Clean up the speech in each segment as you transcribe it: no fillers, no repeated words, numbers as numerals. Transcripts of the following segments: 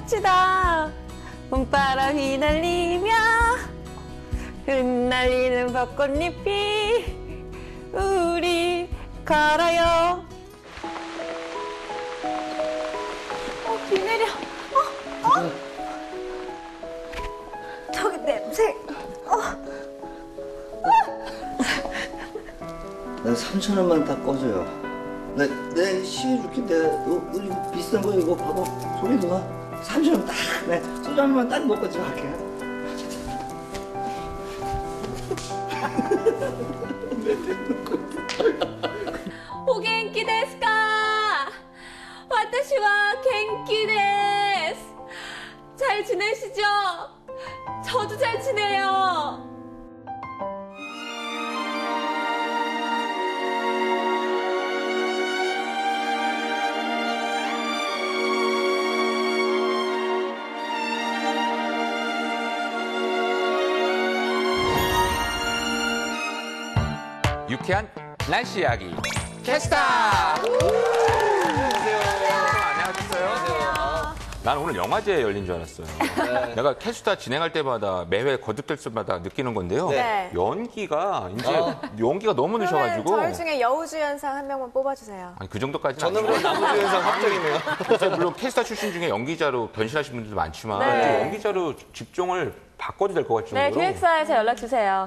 꽃이다. 봄바람 휘날리며 흩날리는 벚꽃잎이 우리 걸어요. 비 내려. 저기 냄새. 나 3,000원만 딱 꺼줘요. 내 시해줄게. 이거 비싼 거 이거 봐봐. 소리 누나. 3,000원 딱. 내 소주 한 번만 딱 먹고 집에 갈게. 오 겐키 데스 까? 와타시와 겐키 데스. 잘 지내시죠? 저도 잘 지내요. 유쾌한 날씨 이야기 캐스타. 안녕하세요. 안녕하셨어요. 난 오늘 영화제 열린 줄 알았어요. 네. 내가 캐스타 진행할 때마다 매회 거듭될 때마다 느끼는 건데요. 네. 연기가 연기가 너무 늦어가지고. 저희 중에 여우주연상 한 명만 뽑아주세요. 아니 그 정도까지는 저는 그럼 남우주연상 확정이네요. 물론 캐스타 출신 중에 연기자로 변신하신 분들도 많지만 네. 연기자로 직종을 바꿔도 될 것 같은 네, 정도로. 기획사에서 연락 주세요.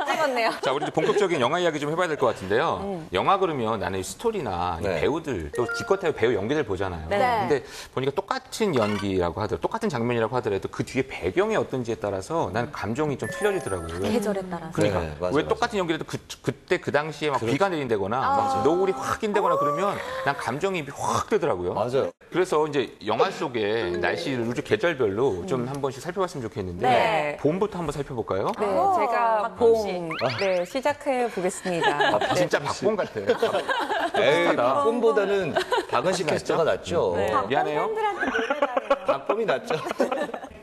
찍었네요. 자, 우리 이제 본격적인 영화 이야기 좀 해봐야 될 것 같은데요. 영화 그러면 나는 이 스토리나 이 네. 배우들 또 기껏해야 배우 연기들 보잖아요. 네. 근데 보니까 똑같은 연기라고 하더라도 똑같은 장면이라고 하더라도 그 뒤에 배경이 어떤지에 따라서 나는 감정이 좀 틀려지더라고요. 계절에 따라서. 그러니까 네, 맞아, 왜 맞아. 똑같은 연기라도 그때 그 당시에 막 비가 내린다거나 막 노을이 확 낀다거나 그러면 난 감정이 확 되더라고요. 맞아요. 그래서 이제 영화 속에 날씨를 계절별로 좀 한 번씩 살펴봤으면 좋겠는데 네. 봄부터 한번 살펴볼까요? 네, 제가 봄 시작해 보겠습니다. 진짜 박봄 같아요. 에이, 박봄보다는 박은식 캐스터가 낫죠. 미안해요. 박봄이 낫죠.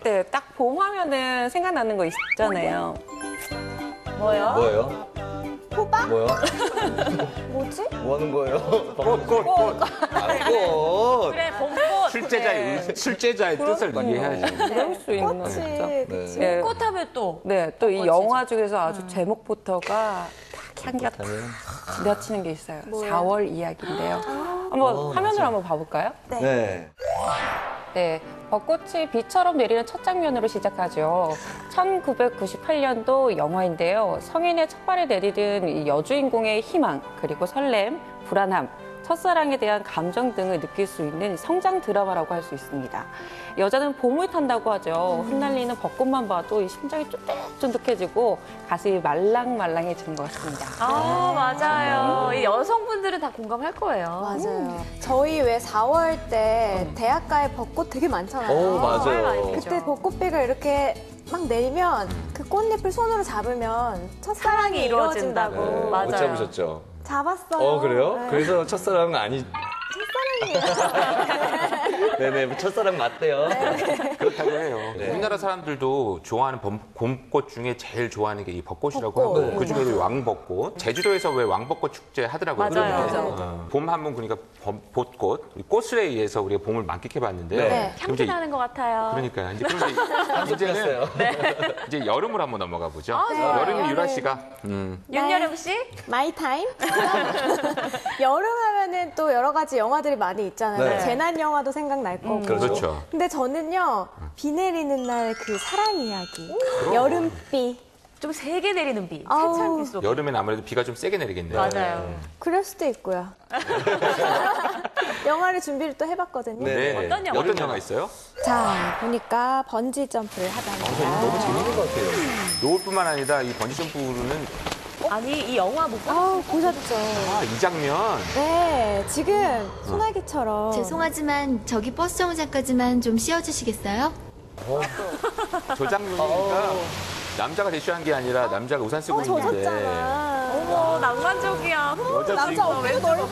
네, 딱 봄 하면은 생각나는 거 있잖아요. 뭐예요? 호박? 뭐요? 뭐지? 뭐 하는 거예요? 꽃. 아, 꽃. 그래, 봄꽃. 출제자의 뜻을 이해해야지. 그럴 수 있는 꽃이, 거죠. 그치. 네. 꽃하면 또. 네, 또 이 영화 중에서 아주 제목부터가 딱 향기가 탁 지나치는 게 있어요. 4월 이야기인데요. 한번 화면으로 한번 봐볼까요? 네. 네, 벚꽃이 비처럼 내리는 첫 장면으로 시작하죠. 1998년도 영화인데요. 성인의 첫발에 내디딘 이 여주인공의 희망, 그리고 설렘, 불안함, 첫사랑에 대한 감정 등을 느낄 수 있는 성장 드라마라고 할 수 있습니다. 여자는 봄을 탄다고 하죠. 흩날리는 벚꽃만 봐도 이 심장이 쫀득쫀득해지고 가슴이 말랑말랑해지는 것 같습니다. 아, 맞아요. 이 여성분들은 다 공감할 거예요. 맞아요. 저희 왜 4월 때 대학가에 벚꽃 되게 많잖아요. 오, 맞아요. 그때 벚꽃비가 이렇게 막 내리면 그 꽃잎을 손으로 잡으면 첫사랑이 이루어진다고. 네, 맞아요. 못 잡으셨죠? 잡았어요. 그래요? 네. 그래서 첫사랑은 아니. 네네, 첫사랑 맞대요. 그렇다고 해요. 네. 우리나라 사람들도 좋아하는 봄꽃 중에 제일 좋아하는 게 이 벚꽃이라고 벚꽃. 하고 그 중에도 왕벚꽃. 제주도에서 왜 왕벚꽃 축제 하더라고요. 맞아요. 그러면 봄 하면 그러니까 벚꽃, 꽃에 의해서 우리가 봄을 만끽해봤는데 네. 향기 나는 것 같아요. 그러니까 이제는 이제 여름으로 한번 넘어가 보죠. 좋아요. 여름에 유라 씨가 윤여름 씨? 마이 타임? 여름 하면은 또 여러 가지 영화들이 많이 있잖아요. 네. 재난 영화도 생각날 거고. 그렇죠. 근데 저는요, 비 내리는 날 그 사랑 이야기. 여름비. 좀 세게 내리는 비. 아우. 세찬 비 속. 여름엔 아무래도 비가 좀 세게 내리겠네요. 맞아요. 그럴 수도 있고요. 영화를 준비를 또 해봤거든요. 네. 어떤 영화? 어떤 영화 있어요? 자, 보니까 번지 점프를 하다가. 너무 재밌는 것 같아요. 노을뿐만 아니라 이 번지점프는 아니, 이 영화 못 봤어요. 아우, 보셨죠? 이 장면 네, 지금 소나기처럼. 죄송하지만 저기 버스 정류장까지만 좀 씌워주시겠어요? 저 장면이니까 남자가 대쉬한 게 아니라 남자가 우산 쓰고 있는데 젖었잖아. 어머, 낭만적이야. 여자 남자 주인공 어깨 넓어.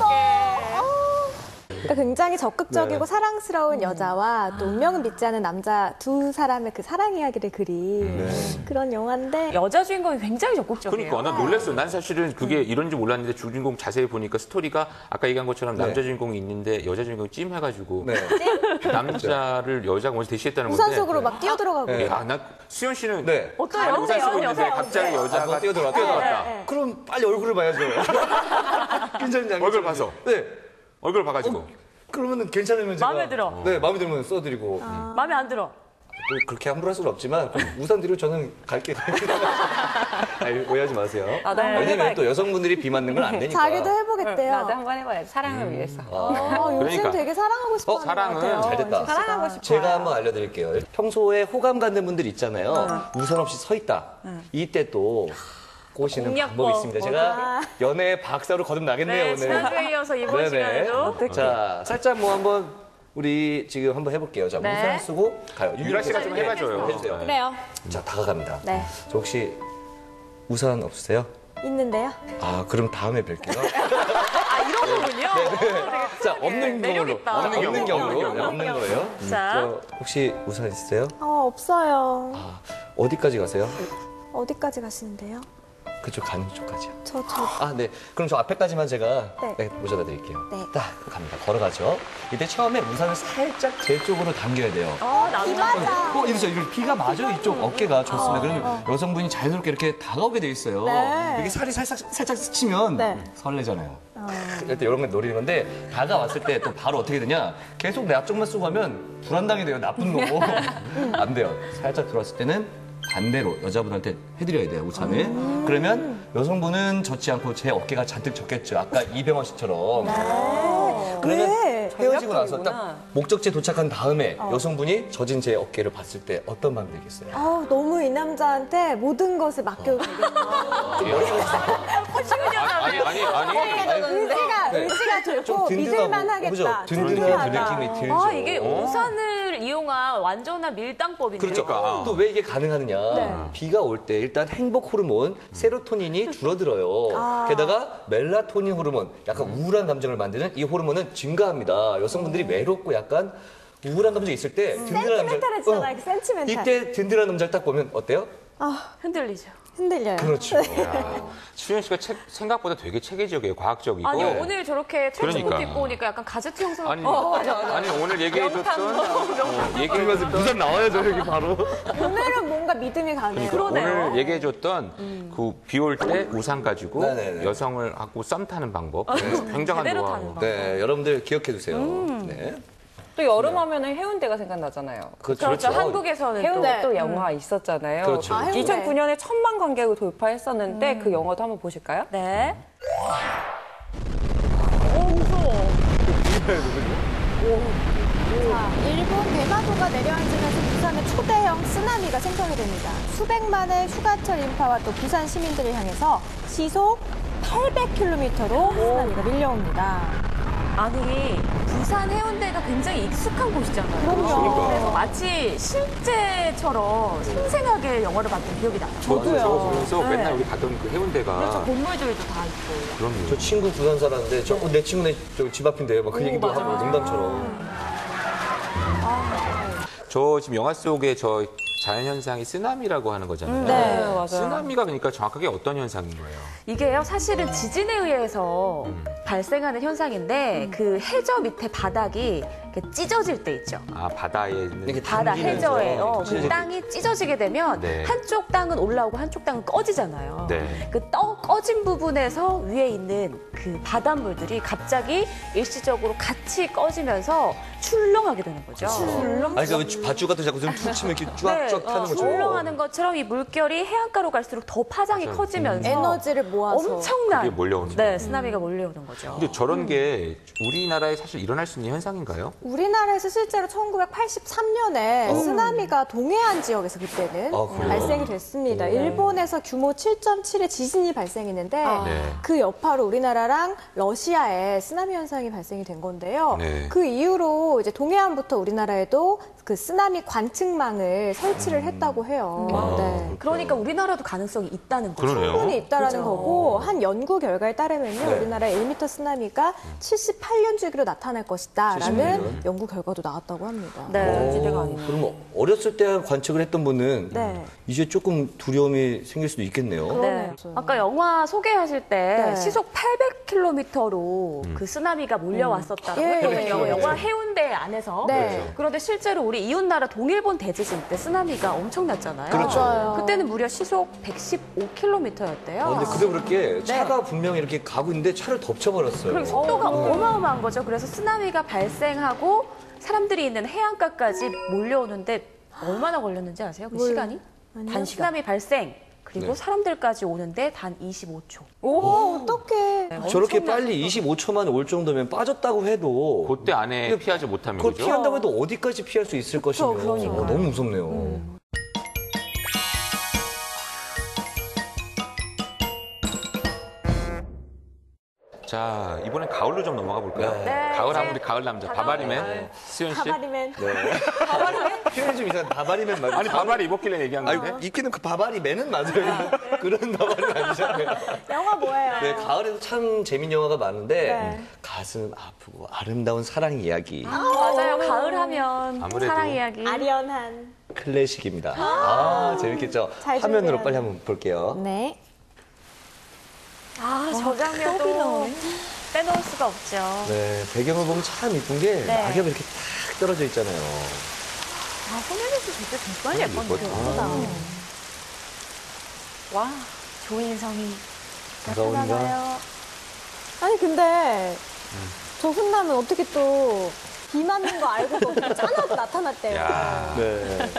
그러니까 굉장히 적극적이고 네. 사랑스러운 여자와 또 운명은 믿지 않은 남자 두 사람의 그 사랑 이야기를 그린 그런 영화인데 여자 주인공이 굉장히 적극적이에요. 그러니까 난 놀랐어요. 난 사실은 그게 이런지 몰랐는데 주인공 자세히 보니까 스토리가 아까 얘기한 것처럼 남자 주인공이 있는데 여자 주인공이 찜해가지고 네. 남자를 여자가 먼저 대시했다는 건데. 우산 속으로 막 뛰어들어가고 네. 아, 나 수현 씨는 네. 어때요? 우산 쓰고 있는데 갑자기 여자가 뛰어들어왔다. 그럼 빨리 얼굴을 봐야죠. 괜찮은 장면. 얼굴 봐서. 네. 얼굴 봐가지고. 그러면은 괜찮으면 제가 마음에 들어. 네, 마음에 들면 써드리고. 마음에 안 들어. 또 그렇게 함부로 할 수는 없지만 우산 뒤로 저는 갈게. 아니, 오해하지 마세요. 나도 한번 왜냐면 해봐야겠다. 또 여성분들이 비 맞는 건 안 되니까. 자기도 해보겠대요. 나도 한번 해봐야지. 사랑을 위해서. 요즘 그러니까. 되게 사랑하고 싶어 하는 사랑은 것 같아요. 잘 됐다. 은지 씨가. 사랑하고 싶어. 제가 한번 알려드릴게요. 평소에 호감 갖는 분들 있잖아요. 우산 없이 서 있다. 이때 또 꼬시는 공략법. 방법이 있습니다. 제가 연애 박사로 거듭나겠네요, 네, 오늘. 지난주에 이어서 이번 시간에도. 자, 살짝 뭐 한번 우리 지금 한번 해볼게요. 자, 네. 우산 쓰고 가요. 유라 씨가 좀 해봐줘요. 해주세요. 네. 그래요. 자, 다가갑니다. 네. 저 혹시 우산 없으세요? 있는데요. 아, 그럼 다음에 뵐게요. 아, 이런 거군요. 자, 없는 매력 경우로. 있다. 없는 경우로. 네, 없는 거예요. 자. 저 혹시 우산 있으세요? 없어요. 아, 어디까지 가세요? 어디까지 가시는데요? 그쪽 가는 쪽까지요. 저 아, 네. 그럼 저 앞에까지만 제가 네. 모셔다 드릴게요. 네. 딱 갑니다. 걸어가죠. 이때 처음에 우산을 살짝 제 쪽으로 당겨야 돼요. 맞아. 이러세요. 이거 비가 맞아요. 이쪽 어깨가 좋습니다. 그러면 여성분이 자연스럽게 이렇게 다가오게 돼 있어요. 네. 이게 살이 살짝 스치면 네. 설레잖아요. 일단 이런 걸 노리는 건데 다가왔을 때 또 바로 어떻게 되냐? 계속 내 앞쪽만 쓰고 하면 불안당이 돼요. 나쁜 놈. 안 돼요. 살짝 들어왔을 때는 반대로 여자분한테 해드려야 돼요, 우산을. 그러면 여성분은 젖지 않고 제 어깨가 잔뜩 젖겠죠. 아까 이병헌 씨처럼. 그러면 헤어지고 나서 딱 목적지에 도착한 다음에 여성분이 젖은 제 어깨를 봤을 때 어떤 마음이 들겠어요? 너무 이 남자한테 모든 것을 맡겨도 되겠네요. 아니. 의지가 되고 좀 믿을만 든든하고, 그죠? 하겠다. 든든한 그 느낌이 들죠. 아, 이게 우산을 이용한 완전한 밀당법이네요. 그렇죠. 또 왜 이게 가능하느냐. 비가 올 때 일단 행복 호르몬 세로토닌이 줄어들어요. 게다가 멜라토닌 호르몬, 약간 우울한 감정을 만드는 이 호르몬은 증가합니다. 여성분들이 외롭고 약간 우울한 감정이 있을 때 든든한 센티멘탈해지잖아, 이렇게 센티멘탈. 이때 든든한 남자를 딱 보면 어때요? 흔들리죠. 흔들려요. 그렇죠. 수현 씨가 생각보다 되게 체계적이에요. 과학적이고. 아니, 오늘 저렇게 트렌치코트 그러니까. 입고 오니까 약간 가제트 형성. 아니 오늘 얘기해줬던 부산 나와야죠, 여기 바로. 오늘은 뭔가 믿음이 가네요. 오늘 얘기해줬던 그 비 올 때 우산 가지고 네네네. 여성을 하고 썸 타는 방법 굉장한 제대로 노하우. 타는 방. 네, 여러분들 기억해 두세요. 네. 또 여름 하면은 해운대가 생각나잖아요. 그렇죠. 한국에서는 해운대 또. 또 영화 있었잖아요. 그렇죠. 해운대. 2009년에 1000만 관객을 돌파했었는데 그 영화도 한번 보실까요? 네. 일본 대마도가 내려앉으면서 부산에 초대형 쓰나미가 생성이 됩니다. 수백만의 휴가철 인파와 또 부산 시민들을 향해서 시속 800km로 쓰나미가 밀려옵니다. 아니, 부산 해운대가 굉장히 익숙한 곳이잖아요. 그럼요. 그래서 마치 실제처럼 생생하게 영화를 봤던 기억이 나요. 저거 보면서 맨날 우리 갔던 그 해운대가 그렇죠. 건물들도 다 있고. 그럼요. 저 친구 부산 살았는데 내 친구네 집 앞인데요. 막 그 얘기도 하고 농담처럼. 저 지금 영화 속에 저 자연현상이 쓰나미라고 하는 거잖아요. 네, 맞아요. 쓰나미가 그러니까 정확하게 어떤 현상인 거예요? 이게요, 사실은 지진에 의해서 발생하는 현상인데 그 해저 밑에 바닥이 이렇게 찢어질 때 있죠. 아, 바다에 있는 이게 바다 당기면서 해저예요. 그 찢어질 땅이 찢어지게 되면 네. 한쪽 땅은 올라오고 한쪽 땅은 꺼지잖아요. 네. 그 꺼진 부분에서 위에 있는 그 바닷물들이 갑자기 일시적으로 같이 꺼지면서 출렁하게 되는 거죠. 아니, 그러니까 밧줄 같은 자꾸 좀 툭 치면 이렇게 쫙쫙 타는 거죠. 출렁하는 것처럼 이 물결이 해안가로 갈수록 더 파장이 커지면서 에너지를 모아서. 엄청난 그게 몰려오는 네, 거예요. 쓰나미가 몰려오는 거죠. 근데 저런 게 우리나라에 사실 일어날 수 있는 현상인가요? 우리나라에서 실제로 1983년에 쓰나미가 동해안 지역에서 그때는 아, 그래요? 발생이 됐습니다. 일본에서 규모 7.7의 지진이 발생했는데 네. 그 여파로 우리나라랑 러시아에 쓰나미 현상이 발생이 된 건데요. 네. 그 이후로 이제 동해안부터 우리나라에도 그 쓰나미 관측망을 설치를 했다고 해요. 네. 그러니까 우리나라도 가능성이 있다는 거죠. 그러네요. 충분히 있다라는 그죠. 거고 한 연구 결과에 따르면요, 네. 우리나라 1m 쓰나미가 78년 주기로 나타날 것이다라는 연구 결과도 나왔다고 합니다. 지대가 아니네요. 그럼 어렸을 때 관측을 했던 분은 네. 이제 조금 두려움이 생길 수도 있겠네요. 네. 그러네요. 아까 영화 소개하실 때 네. 시속 800km로 그 쓰나미가 몰려왔었다고 예, 했거든요. 예, 예. 영화 해운대 안에서. 네. 그런데 실제로 우리 이웃나라 동일본 대지진 때 쓰나미가 엄청났잖아요. 그렇죠. 맞아요. 그때는 무려 시속 115km였대요. 근데 그때 그렇게 차가 분명히 이렇게 가고 있는데 차를 덮쳐버렸어요. 그리고 속도가 어마어마한 거죠. 그래서 쓰나미가 발생하고 사람들이 있는 해안가까지 몰려오는데 얼마나 걸렸는지 아세요? 그 시간이? 단 쓰나미 발생 그리고 네. 사람들까지 오는데 단 25초. 오, 어떡해. 저렇게 빨리 25초만 올 정도면 빠졌다고 해도 그때 안에 피하지 못하면 그걸 그죠? 피한다고 해도 어디까지 피할 수 있을 것이며 그러니까요. 너무 무섭네요. 자, 이번엔 가을로 좀 넘어가 볼까요? 네, 가을 이제 하면 우리 가을 남자 바바리맨 수현 씨. 가바리맨. 표현이 좀 이상 바바리맨 맞아요. 아니 바바리 입었길래 얘기한 건데. 아니, 입기는 그 바바리맨은 맞아요. 그런 바바리 아니잖아요. 영화 뭐예요? 네, 가을에도 참 재밌는 영화가 많은데 네. 가슴 아프고 아름다운 사랑 이야기 맞아요. 가을 하면 아무래도. 사랑 이야기. 아련한. 클래식입니다. 재밌겠죠? 잘 화면으로 준비하네. 빨리 한번 볼게요. 네. 저 장면도 빼놓을 수가 없죠. 네, 배경을 보면 참 이쁜 게 네. 낙엽이 이렇게 탁 떨어져 있잖아요. 손예진 씨 진짜 정말 예뻤네요. 와, 조인성이 다가온다. 나타나나요? 아니, 근데 저 훈남은 어떻게 또 비 맞는 거 알고도 짠하고 나타났대요. 야. 네.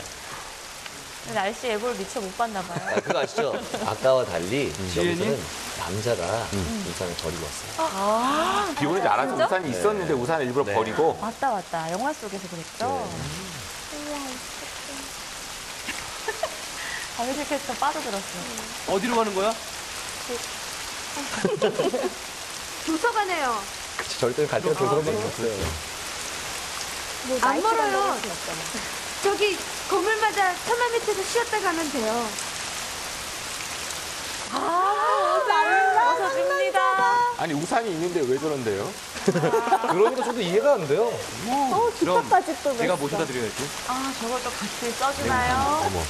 날씨 예보를 미처 못 봤나 봐요. 그거 아시죠? 아까와 달리 여기서는 남자가 우산을 버리고 왔어요. 비 오는지 알아서 우산이 있었는데 우산을 일부러 네. 버리고 맞다. 영화 속에서 그랬죠. 강희실 캐스터 빠져들었어. 어디로 가는 거야? 도서관에요. 그치, 저럴 때는 갈 때가 도서관밖에 없어요. 안 멀어요. 저기 건물마다 터널 밑에서 쉬었다 가면 돼요. 웃어줍니다. 아니 우산이 있는데 왜 저런데요? 그러니까 저도 이해가 안 돼요. 기타까지 또 제가 맸어. 모셔다 드려야지. 저것도 같이 써주나요? 어머.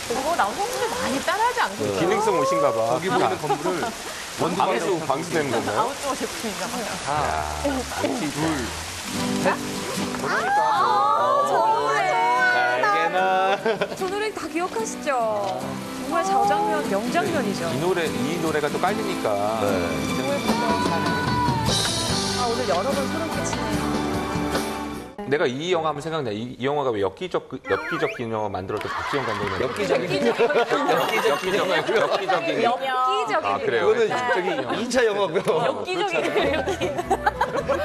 저거 남성분들 많이 따라하지 않겠어요? 기능성 옷인가 봐. 거기 보이는 건물을 방수되는 건가요? 아웃도어 제품인가 봐요. 날개나. 저 노래 다 기억하시죠? 정말 저 장면 명장면이죠. 이 노래가 또 깔리니까. 오늘 여러 번 소름 끼치네요. 내가 이 영화 하면 생각나. 이 영화가 왜 엽기적인 영화 만들었던 박지영 감독이 엽기적인. 엽기적인. 엽기적인. 아 그래요. 그거는 저기 2차 영화고요.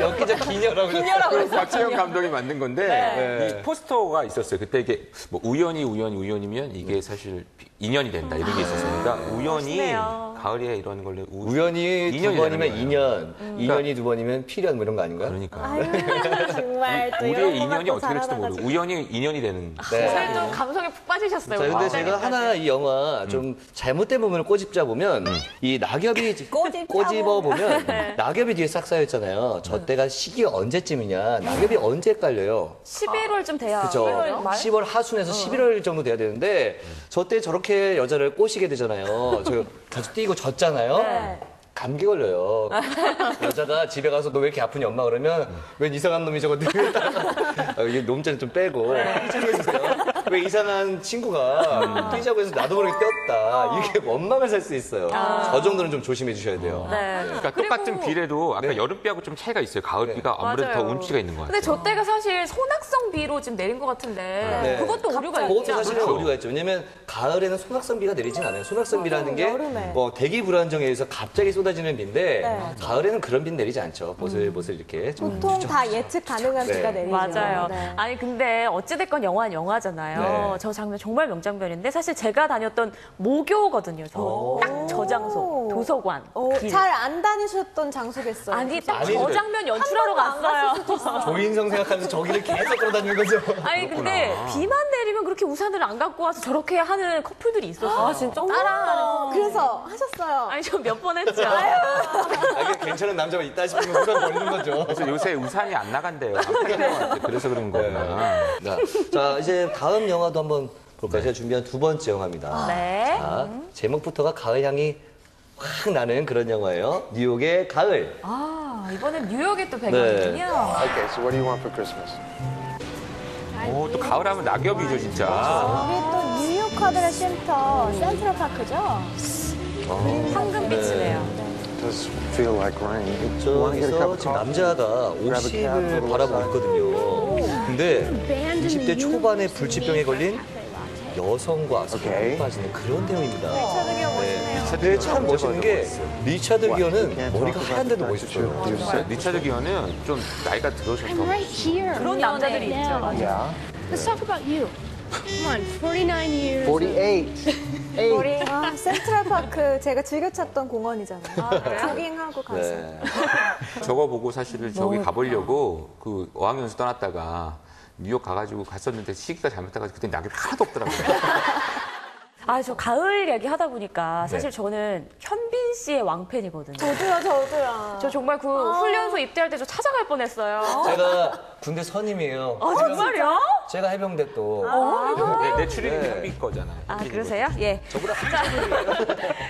엽기적 기녀라고 그랬어요. 박지영 감독이 만든 건데 네. 이 포스터가 있었어요. 그때 이게 뭐 우연이면 이게 사실 인연이 된다 이런 게 있었으니까 우연히 멋있네요. 가을에 이런 걸로 우연히 두 인연이 번이면 되는 거예요. 2년, 2년이 두 번이면 필연 뭐 이런 거 아닌가요? 그러니까 정말 또 이런 우리의 거 인연이 갖고 어떻게 될지도 모르고 자라나가지고. 우연히 인연이 되는. 네. 오늘 좀 감성에 푹 빠지셨어요. 자, 근데 오늘 제가 갑자기까지. 하나 이 영화 좀 잘못된 부분을 꼬집자 보면 이 낙엽이 꼬집어 보면 낙엽이 뒤에 싹 쌓여 있잖아요. 저 때가 시기 언제쯤이냐? 낙엽이 언제 깔려요? 11월쯤 돼야. 그죠? 10월 하순에서 11월 정도 돼야 되는데 저 때 저렇게 여자를 꼬시게 되잖아요. 저 계속 뛰고 졌잖아요. 네. 감기 걸려요. 여자가 집에 가서 너 왜 이렇게 아프니 엄마 그러면 왜 이상한 놈이 저거 이게 놈자는 좀 빼고 좀 해주세요. 왜 이상한 친구가 뛰자고 해서 나도 모르게 뛰었다. 이렇게 원망을 살 수 있어요. 저 정도는 좀 조심해 주셔야 돼요. 네. 그러니까 똑같은 비례도 아까 네. 여름비하고 좀 차이가 있어요. 가을비가 아무래도 맞아요. 더 운치가 있는 것 같아요. 근데 저 때가 사실 소낙성 비로 지금 내린 것 같은데 네. 그것도 오류가 그것도 있지 않아요? 사실은 오류가 있죠. 왜냐면 가을에는 소낙성비가 내리진 않아요. 소낙성비라는 게 여름에. 뭐 대기 불안정에 의해서 갑자기 쏟아지는 비인데 네. 가을에는 그런 비는 내리지 않죠. 보슬보슬 이렇게 좀 보통 다 예측 가능한 네. 비가 내리죠. 맞아요. 네. 아니 근데 어찌됐건 영화는 영화잖아요. 있잖아요. 네. 저 장면 정말 명장면인데 사실 제가 다녔던 모교거든요. 딱 저 장소, 도서관. 길. 잘 안 다니셨던 장소겠어요. 아니, 딱 아니죠. 저 장면 연출하러 갔어요. 조인성 생각하면서 저기를 계속 끌어다니는 거죠. 아니, 근데 비만 내리면 그렇게 우산을 안 갖고 와서 저렇게 하는 커플들이 있었어요. 아, 진짜? 따라하는. 그래서 하셨어요. 아니, 저 몇 번 했죠. 괜찮은 남자가 있다 싶으면 우산 걸리는 거죠. 그래서 요새 우산이 안 나간대요. 안 팔리는 것 같아요. 그래서 그런 거구나. 자, 이제 다음 영화도 한번 볼까요? 제가 준비한 두 번째 영화입니다. 네. 자, 제목부터가 가을 향이 확 나는 그런 영화예요. 뉴욕의 가을. 아, 이번엔 뉴욕이 또 배경이군요. Okay, so what do you want for Christmas? 오, 또 가을하면 낙엽이죠, 진짜. 우리 또 뉴욕 카드레 센터 센트럴 파크죠? 황금빛이네요. It does feel like rain. You want to get a cup 저기서 of 지금 coffee? 남자가 Grab a cab, 50을 little 바라보고 outside. 있거든요. 근데 20대 초반에 불치병에 걸린 여성과 사랑에 빠지는 그런 내용입니다. 리차드 기어 멋있네요. 근데 참 멋있는 게 리차드 기어는 머리가 하얀데도 멋있어요. 리차드 기어는 좀 나이가 들어서 더 그런 남자들이 있죠. Yeah. Let's talk about you. Come on, 49 years. 48. 우리 센트럴 파크 제가 즐겨 찾던 공원이잖아요. 조깅하고 가서. 네. 저거 보고 사실은 저기 가보려고 그 어학연수 떠났다가 뉴욕 가가지고 갔었는데 시기가 잘못돼가지고 그때 낙엽이 하나도 없더라고요. 아, 저 가을 이야기 하다 보니까 사실 저는 현빈 씨의 왕팬이거든요. 저도요. 저 정말 그 훈련소 입대할 때 저 찾아갈 뻔했어요. 제가 군대 선임이에요. 아, 정말요? 제가 해병대 또. 내 출입이 네. 현빈 거잖아. 아, 그러세요? 예. 저보다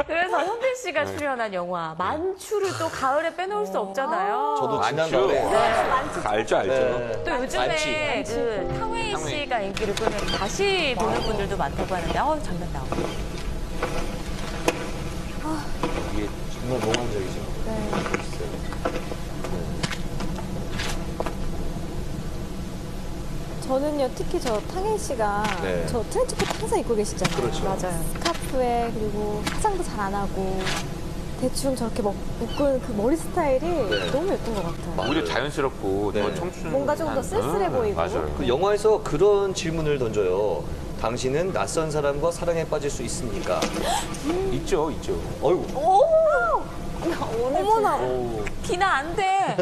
그래서 현빈 씨가 출연한 영화 만추를 또 가을에 빼놓을 수 없잖아요. 저도 지난 만추. 가을에. 알죠, 알죠. 네. 또 요즘에 그 탕웨이 씨가 인기를 끌면서 다시 보는 분들도 많다고 하는데 장면 나오고. 이게 정말 몽환적이죠. 저는요, 특히 저 탕혜인 씨가 네. 저 트렌치코트 항상 입고 계시잖아요. 그렇죠. 맞아요. 스카프에 그리고 화장도 잘 안 하고 대충 저렇게 묶은 그 머리 스타일이 너무 예쁜 것 같아요. 오히려 자연스럽고 네. 더 청춘. 뭔가 좀 더 쓸쓸해 보이고. 맞아요. 그 영화에서 그런 질문을 던져요. 당신은 낯선 사람과 사랑에 빠질 수 있습니까? 있죠, 있죠. 어이구. 어머나. 티나 안 돼.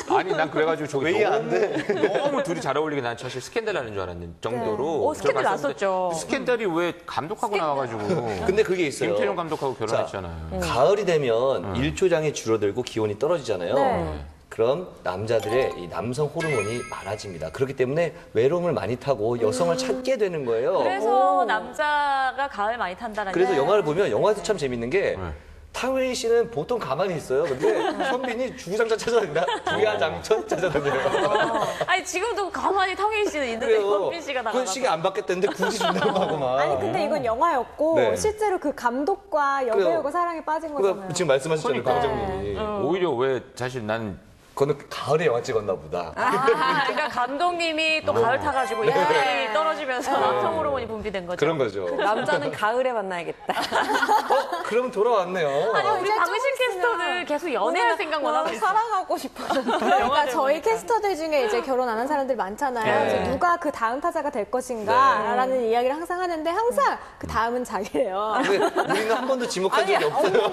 아니, 난 그래가지고 저기 왜 안 돼? 너무 둘이 잘 어울리게 난 사실 스캔들 나는 줄 알았는 정도로. 스캔들 제가 났었죠. 봤었는데 스캔들이 왜 감독하고 나와가지고. 근데 그게 있어요. 김태용 감독하고 결혼했잖아요. 가을이 되면 일조량이 줄어들고 기온이 떨어지잖아요. 네. 그럼 남자들의 이 남성 호르몬이 많아집니다. 그렇기 때문에 외로움을 많이 타고 여성을 찾게 되는 거예요. 그래서 남자가 가을 많이 탄다는 그래서 영화를 보면 영화에서 참 재밌는 게 네. 탕웨이 씨는 보통 가만히 있어요. 근데 현빈이 주구장창 찾아다닌다. 주야장천 찾아다녀요. 아니 지금도 가만히 탕웨이 씨는 있는데 현빈 씨가 그 나가서 시계 안 받겠다는데 굳이 준다고 하고 막. 아니 근데 이건 영화였고 네. 실제로 그 감독과 여배우가 그래요. 사랑에 빠진 그러니까 거잖아요. 지금 말씀하셨잖아요, 그러니까. 강정민이. 오히려 왜 사실 난 그거는 가을에 영화 찍었나 보다. 그러니까 감독님이 또 가을 타가지고 인기 떨어지면서 남성 호르몬이 분비된 거죠. 그런 거죠. 남자는 가을에 만나야겠다. 그럼 돌아왔네요. 아니 우리 이제 박의실 조금 캐스터들 계속 연애할 생각만 하고 있어. 사랑하고 싶어서. 그러니까 저희 캐스터들 중에 이제 결혼 안 한 사람들 많잖아요. 그래서 누가 그 다음 타자가 될 것인가라는 이야기를 항상 하는데 항상 그 다음은 자기래요. 근데 우리는 한 번도 지목한 적이 없어요.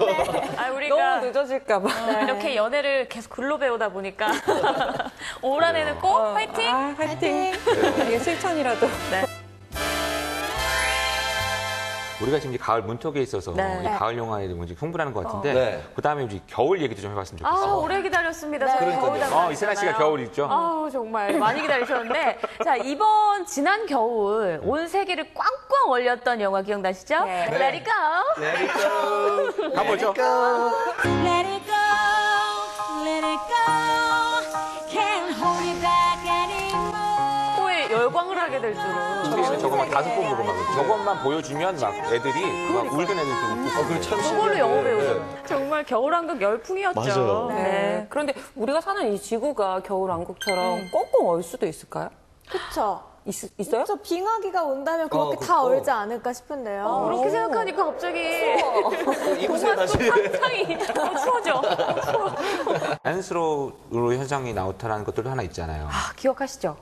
아 우리가 너무 늦어질까봐. 이렇게 연애를 계속 글로 배우다 보니까 올 한해는 꼭 화이팅! 아, 화이팅. 이게 실천이라도. 우리가 지금 이제 가을 문턱에 있어서 네. 이 가을 영화에 뭔지 흥분하는 것 같은데 네. 그다음에 우리 겨울 얘기도 좀 해봤으면 아 좋겠어요. 오래 기다렸습니다. 저희 겨울 장난 이세나 씨가 있잖아요. 겨울 있죠? 아우 정말 많이 기다리셨는데 자 이번 지난 겨울 온 세계를 꽝꽝 얼렸던 영화 기억나시죠? Let it go. Let it go. 가보죠. Let it go, let it go. Can't hold you back anymore. 코에 열광을 하게 될 줄은. TV에서 저거 막 5번 보고 막 저것만 보여주면 막 애들이 막 울던 애들도 웃고. 참 그걸로 영어 신기하네. 배우죠. 정말 겨울왕국 열풍이었죠. 맞아요. 네. 그런데 우리가 사는 이 지구가 겨울왕국처럼 꽁꽁 얼 수도 있을까요? 그쵸? 있어요? 저 빙하기가 온다면 그렇게 다 얼지 않을까 싶은데요. 그렇게 생각하니까 갑자기 입으세요 다시. 상상이 추워져. 자연스러운 현상이 나타나는 것들도 하나 있잖아요. 아, 기억하시죠?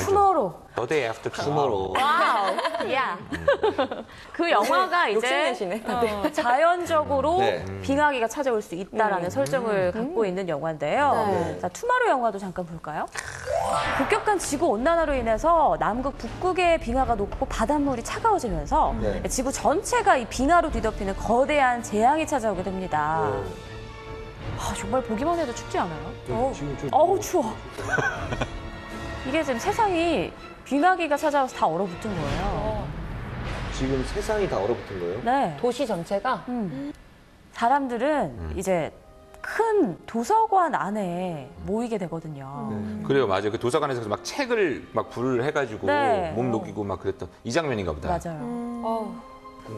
투모로우. The Day After Tomorrow. 와우. 야. 그 영화가 이제 욕심내시네, 다들. 자연적으로 네. 빙하기가 찾아올 수 있다라는 설정을 갖고 있는 영화인데요. 네. 자, 투마로우 영화도 잠깐 볼까요? 급격한 지구 온난화로 인해서 남극 북극의 빙하가 녹고 바닷물이 차가워지면서 네. 지구 전체가 이 빙하로 뒤덮이는 거대한 재앙이 찾아오게 됩니다. 아, 정말 보기만 해도 춥지 않아요? 어우, 추워. 이게 지금 세상이 빙하기가 찾아와서 다 얼어붙은 거예요. 지금 세상이 다 얼어붙은 거예요? 네. 도시 전체가 사람들은 이제 큰 도서관 안에 모이게 되거든요. 그래요, 맞아요. 그 도서관에서 막 책을 막 불을 해가지고 네. 몸 녹이고 막 그랬던 이 장면인가 보다. 맞아요.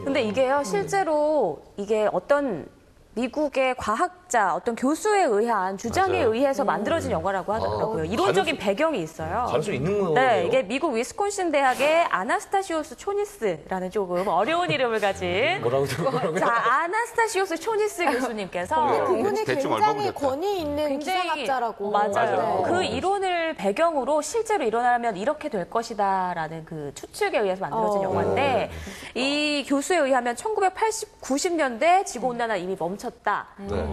근데 이게요, 실제로 이게 어떤 미국의 과학자, 어떤 교수에 의한 주장에 맞아요. 의해서 만들어진 영화라고 하더라고요. 이론적인 배경이 있어요. 가능성 있는 거예요? 네, 이게 미국 위스콘신 대학의 아나스타시오스 초니스라는 조금 어려운 이름을 가진 뭐라고요? 자, 아나스타시오스 초니스 교수님께서 그분이 대충 굉장히 얼버무렸다. 권위 있는 굉장히 기상학자라고. 맞아요. 네. 그 이론을 배경으로 실제로 일어나면 이렇게 될 것이다라는 그 추측에 의해서 만들어진 영화인데 이 교수에 의하면 90년대 지구 온난화 이미 멈췄다.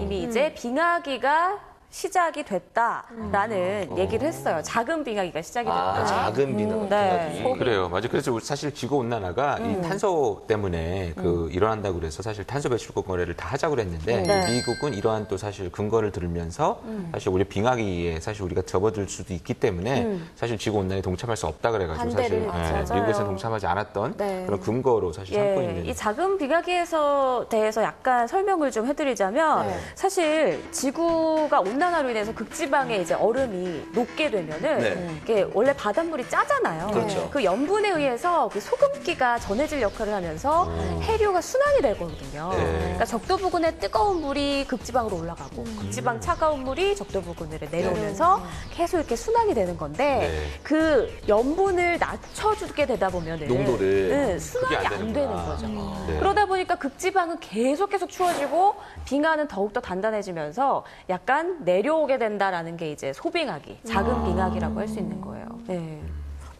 이미 이제 빙하기가 시작이 됐다라는 얘기를 했어요. 작은 빙하기가 시작이 됐다. 작은 빙하기. 네. 그래요, 맞아요. 그래서 사실 지구 온난화가 이 탄소 때문에 일어난다고 그래서 사실 탄소 배출국 거래를 다 하자고 그랬는데 네. 미국은 이러한 또 사실 근거를 들으면서 사실 우리 빙하기에 사실 우리가 접어들 수도 있기 때문에 사실 지구 온난화에 동참할 수 없다 그래가지고 사실 반대를 미국에서는 동참하지 않았던 네. 그런 근거로 사실 삼고 있는. 이 작은 빙하기에서 대해서 약간 설명을 좀 해드리자면 사실 지구가 온난화로 인해서 극지방에 이제 얼음이 녹게 되면은 네. 이게 원래 바닷물이 짜잖아요. 그렇죠. 그 염분에 의해서 그 소금기가 전해질 역할을 하면서 해류가 순환이 되거든요. 네. 그러니까 적도 부근의 뜨거운 물이 극지방으로 올라가고 극지방 차가운 물이 적도 부근으로 내려오면서 계속 이렇게 순환이 되는 건데 네. 그 염분을 낮춰주게 되다 보면은 농도를. 순환이 그게 안 안 되는 되는구나. 거죠. 네. 그러다 보니까 극지방은 계속 추워지고 빙하는 더욱더 단단해지면서 약간 내려오게 된다라는 게 이제 소빙하기, 작은 빙하기라고 할 수 있는 거예요. 네.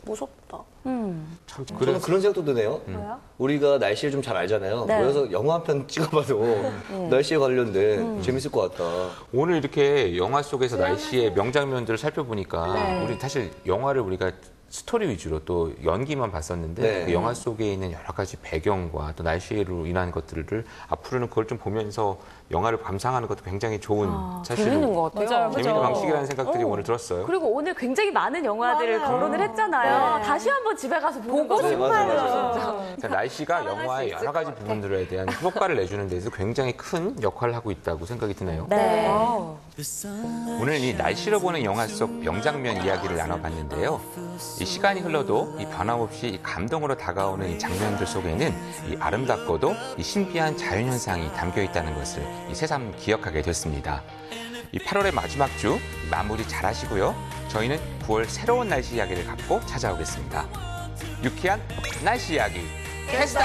무섭다. 참 저는 그런 생각도 드네요. 뭐야? 우리가 날씨를 좀 잘 알잖아요. 네. 그래서 영화 한 편 찍어봐도 날씨에 관련된 재밌을 것 같다. 오늘 이렇게 영화 속에서 날씨의 명장면들을 살펴보니까 우리 사실 영화를 우리가 스토리 위주로 또 연기만 봤었는데 네. 그 영화 속에 있는 여러 가지 배경과 또 날씨로 인한 것들을 앞으로는 그걸 좀 보면서 영화를 감상하는 것도 굉장히 좋은 사실은 재밌는 것 같아요. 재밌는 방식이라는 생각들이 오늘 들었어요. 그리고 오늘 굉장히 많은 영화들을 거론을 했잖아요. 다시 한번 집에 가서 보고 네, 싶어요. 맞아요. 그러니까 날씨가 영화의 여러 가지 부분들에 대한 효과를 내주는 데서 굉장히 큰 역할을 하고 있다고 생각이 드네요. 네. 오늘 이 날씨로 보는 영화 속 명장면 이야기를 나눠봤는데요. 이 시간이 흘러도 이 변함없이 이 감동으로 다가오는 이 장면들 속에는 이 아름답고도 이 신비한 자연현상이 담겨 있다는 것을 이 새삼 기억하게 됐습니다. 이 8월의 마지막 주 마무리 잘 하시고요. 저희는 9월 새로운 날씨 이야기를 갖고 찾아오겠습니다. 유쾌한 날씨 이야기 캐스터!